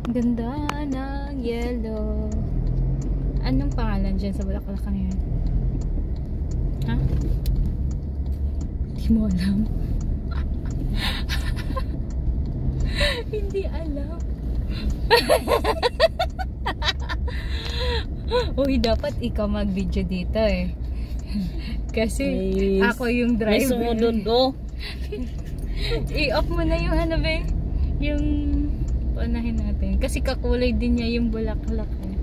Ganda ng yellow. Anong pangalan dyan sa bulaklak na yan? Ha? Hindi mo alam. Hindi alam. Uy, dapat ikaw mag-video dito eh. Kasi ako yung driver. May sumunod do. I-off mo na yung ano ba, yung paunahin natin. Kasi kakulay din niya yung bulaklak eh.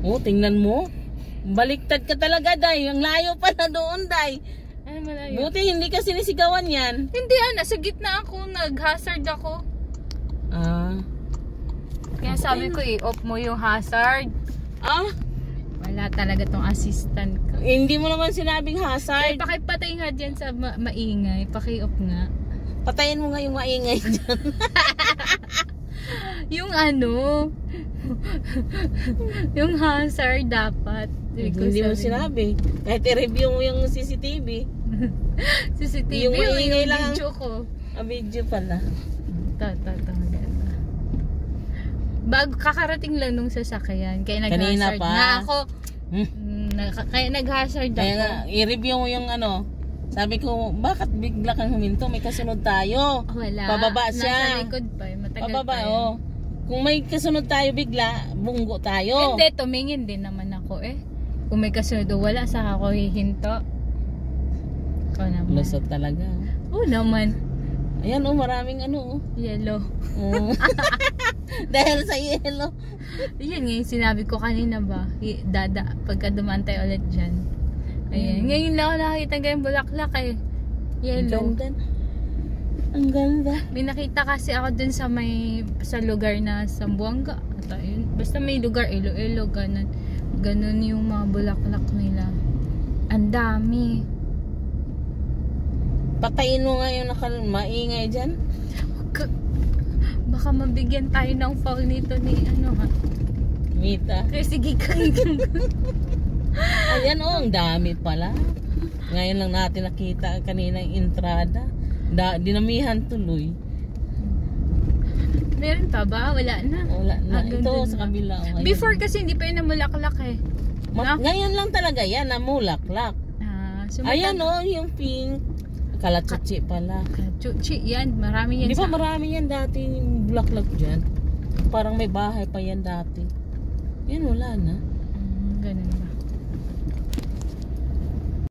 Oh, tingnan mo. Baliktad ka talaga, Day. Ang layo pa na doon, Day. Ano malayo? Buti hindi ka sinisigawan yan. Hindi sa gitna ako, nag-hazard ako. Ah. Kaya sabi ko i-off mo yung hazard. Ah? Wala talaga tong assistant ko. Hindi mo naman sinabing Ay, hazard. pakipatay nga dyan sa maingay. Paki-off nga. Patayin mo nga yung maingay dyan. Yung ano, yung hazard dapat. Hindi mo sinabi. Kahit i-review mo yung CCTV. CCTV Yung maingay yung lang. video ko. Video pala. Maganda. Bago kakarating lang nung sasakyan. Kaya nag-hazard pa. na ako. Kaya nag-hazard Kaya ako. nga, i-review mo yung ano. Sabi ko, bakit bigla kang huminto? May kasunod tayo. Wala. Pababa siya. Nasa likod pa. Matagal Pababa, pa yun. oh. Kung may kasunod tayo bigla, bunggo tayo. Hindi, tumingin din naman ako eh. Kung may kasunod o wala, saka ako hihinto. Ikaw naman. Lusot talaga. Oo naman. Ayan, oh, maraming ano, oh. Yellow. Oh. Dahil sa yellow. Yan nga yung sinabi ko kanina ba. Dada, pagka dumaan tayo ulit dyan. Ayan. Ngayon lang ako nakakita gayong bulaklak eh. Yellow. Ang ganda. Ang ganda. May nakita kasi ako dun sa lugar na Sambuanga. At ayun, basta may lugar, Iloilo, ganun. Ganun yung mga bulaklak nila. Ang dami. Patayin mo nga yung maingay dyan. Baka mabigyan tayo ng foul nito ni ano ha. Mita. Kaya sige Ayan, oh, ang dami pala. Ngayon lang natin nakita kanina yung entrada. Dinamihan tuloy. Meron pa ba? Wala na. Wala na. Hanggang Ito dun sa na. kabila. Oh, Before kasi hindi pa yun namulaklak eh. No? Ngayon lang talaga yan, namulaklak. Ayan, oh, yung pink. Kalachuchi pala. Chuchi yan. Marami yan Di ba marami yan dati yung bulaklak dyan? Parang may bahay pa yan dati. Yan, wala na. Ganun.